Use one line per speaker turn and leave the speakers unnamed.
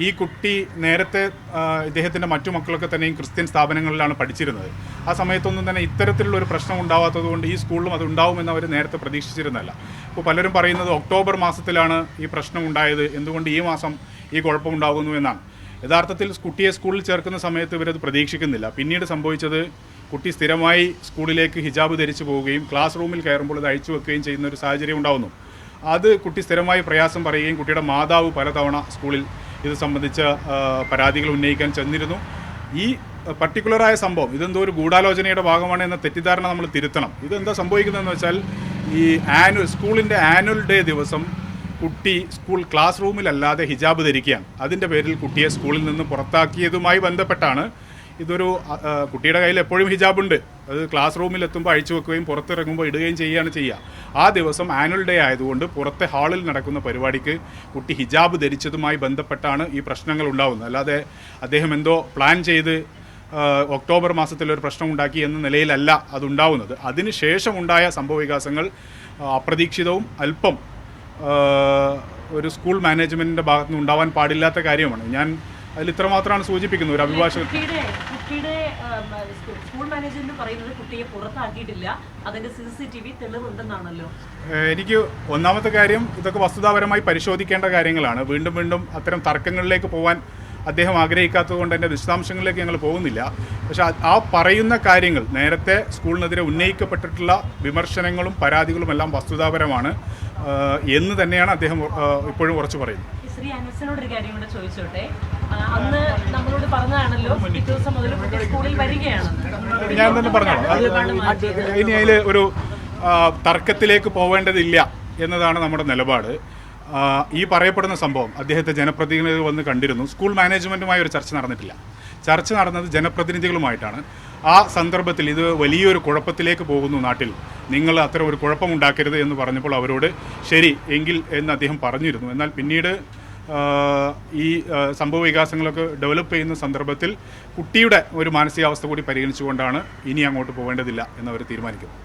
ഈ കുട്ടി നേരത്തെ ഇദ്ദേഹത്തിൻ്റെ മറ്റു മക്കളൊക്കെ തന്നെയും ക്രിസ്ത്യൻ സ്ഥാപനങ്ങളിലാണ് പഠിച്ചിരുന്നത്. ആ സമയത്തൊന്നും തന്നെ ഇത്തരത്തിലുള്ള ഒരു പ്രശ്നം ഉണ്ടാവാത്തത് കൊണ്ട് ഈ സ്കൂളിലും അത് ഉണ്ടാവുമെന്ന് അവർ നേരത്തെ പ്രതീക്ഷിച്ചിരുന്നല്ല. ഇപ്പോൾ പലരും പറയുന്നത് ഒക്ടോബർ മാസത്തിലാണ് ഈ പ്രശ്നം ഉണ്ടായത്, എന്തുകൊണ്ട് ഈ മാസം ഈ കുഴപ്പമുണ്ടാകുന്നു എന്നാണ്. യഥാർത്ഥത്തിൽ കുട്ടിയെ സ്കൂളിൽ ചേർക്കുന്ന സമയത്ത് ഇവരത് പ്രതീക്ഷിക്കുന്നില്ല. പിന്നീട് സംഭവിച്ചത് കുട്ടി സ്ഥിരമായി സ്കൂളിലേക്ക് ഹിജാബ് ധരിച്ചു പോവുകയും ക്ലാസ് റൂമിൽ കയറുമ്പോൾ അത് അഴിച്ചു വെക്കുകയും ചെയ്യുന്ന ഒരു സാഹചര്യം ഉണ്ടാകുന്നു. അത് കുട്ടി സ്ഥിരമായി പ്രയാസം പറയുകയും കുട്ടിയുടെ മാതാവ് പലതവണ സ്കൂളിൽ ഇത് സംബന്ധിച്ച പരാതികൾ ഉന്നയിക്കാൻ ചെന്നിരുന്നു. ഈ പർട്ടിക്കുലറായ സംഭവം ഇതെന്തോ ഒരു ഗൂഢാലോചനയുടെ ഭാഗമാണ് എന്ന തെറ്റിദ്ധാരണ നമ്മൾ തിരുത്തണം. ഇതെന്താ സംഭവിക്കുന്നതെന്ന് വെച്ചാൽ ഈ സ്കൂളിൻ്റെ ആനുവൽ ഡേ ദിവസം കുട്ടി സ്കൂൾ ക്ലാസ് റൂമിലല്ലാതെ ഹിജാബ് ധരിക്കുകയാണ്. അതിൻ്റെ പേരിൽ കുട്ടിയെ സ്കൂളിൽ നിന്ന് പുറത്താക്കിയതുമായി ബന്ധപ്പെട്ടാണ് ഇതൊരു കുട്ടിയുടെ കയ്യിൽ എപ്പോഴും ഹിജാബുണ്ട്, അത് ക്ലാസ് റൂമിൽ എത്തുമ്പോൾ അഴിച്ചു വെക്കുകയും പുറത്തിറങ്ങുമ്പോൾ ഇടുകയും ചെയ്യുകയാണ് ചെയ്യുക. ആ ദിവസം ആനുവൽ ഡേ ആയതുകൊണ്ട് പുറത്തെ ഹാളിൽ നടക്കുന്ന പരിപാടിക്ക് കുട്ടി ഹിജാബ് ധരിച്ചതുമായി ബന്ധപ്പെട്ടാണ് ഈ പ്രശ്നങ്ങൾ ഉണ്ടാകുന്നത്. അല്ലാതെ അദ്ദേഹം എന്തോ പ്ലാൻ ചെയ്ത് ഒക്ടോബർ മാസത്തിലൊരു പ്രശ്നം ഉണ്ടാക്കി എന്ന നിലയിലല്ല അതുണ്ടാവുന്നത്. അതിനുശേഷമുണ്ടായ സംഭവവികാസങ്ങൾ അപ്രതീക്ഷിതവും അല്പം ഒരു സ്കൂൾ മാനേജ്മെൻറ്റിൻ്റെ ഭാഗത്തുനിന്ന് ഉണ്ടാവാൻ പാടില്ലാത്ത കാര്യമാണ്. ഞാൻ അതിൽ ഇത്രമാത്രമാണ് സൂചിപ്പിക്കുന്നത്. ഒരു അഭിഭാഷകൻ
സ്കൂൾ മാനേജ്മെന്റ് പറയുന്നത് കുട്ടിയെ പുറത്താക്കിയിട്ടില്ല, അതിന്റെ CCTV തെളിവുണ്ടെന്നാണല്ലോ.
എനിക്ക് ഒന്നാമത്തെ കാര്യം, ഇതൊക്കെ വസ്തുതാപരമായി പരിശോധിക്കേണ്ട കാര്യങ്ങളാണ്. വീണ്ടും വീണ്ടും അത്തരം തർക്കങ്ങളിലേക്ക് പോകാൻ അദ്ദേഹം ആഗ്രഹിക്കാത്തത് കൊണ്ട് എൻ്റെ വിശദാംശങ്ങളിലേക്ക് ഞങ്ങൾ പോകുന്നില്ല. പക്ഷെ ആ പറയുന്ന കാര്യങ്ങൾ, നേരത്തെ സ്കൂളിനെതിരെ ഉന്നയിക്കപ്പെട്ടിട്ടുള്ള വിമർശനങ്ങളും പരാതികളും എല്ലാം വസ്തുതാപരമാണ് എന്ന് തന്നെയാണ് അദ്ദേഹം ഇപ്പോഴും ഉറച്ചു പറയുന്നത്.
ശ്രീ അനസിനോട് ഒരു കാര്യം കൂടെ ചോദിച്ചോട്ടെ. അന്ന് നമ്മളോട് പറഞ്ഞതാണല്ലോ പിറ്റേ ദിവസം മുതൽ സ്കൂളിൽ വരികയാണ്.
ഞാൻ തന്നെ പറഞ്ഞോളാം, ഇനി അതിൽ ഒരു തർക്കത്തിലേക്ക് പോവേണ്ടതില്ല എന്നതാണ് നമ്മുടെ നിലപാട്. ഈ പറയപ്പെടുന്ന സംഭവം അദ്ദേഹത്തെ ജനപ്രതിനിധികൾ വന്ന് കണ്ടിരുന്നു. സ്കൂൾ മാനേജ്മെൻറ്റുമായി ഒരു ചർച്ച നടന്നിട്ടില്ല. ചർച്ച നടന്നത് ജനപ്രതിനിധികളുമായിട്ടാണ്. ആ സന്ദർഭത്തിൽ ഇത് വലിയൊരു കുഴപ്പത്തിലേക്ക് പോകുന്നു നാട്ടിൽ, നിങ്ങൾ അത്തരം ഒരു കുഴപ്പമുണ്ടാക്കരുത് എന്ന് പറഞ്ഞപ്പോൾ അവരോട് ശരി എങ്കിൽ എന്ന് അദ്ദേഹം പറഞ്ഞിരുന്നു. എന്നാൽ പിന്നീട് ഈ സംഭവ വികാസങ്ങളൊക്കെ ഡെവലപ്പ് ചെയ്യുന്ന സന്ദർഭത്തിൽ കുട്ടിയുടെ ഒരു മാനസികാവസ്ഥ കൂടി പരിഗണിച്ചുകൊണ്ടാണ് ഇനി അങ്ങോട്ട് പോകേണ്ടതില്ല എന്നവർ തീരുമാനിക്കുന്നത്.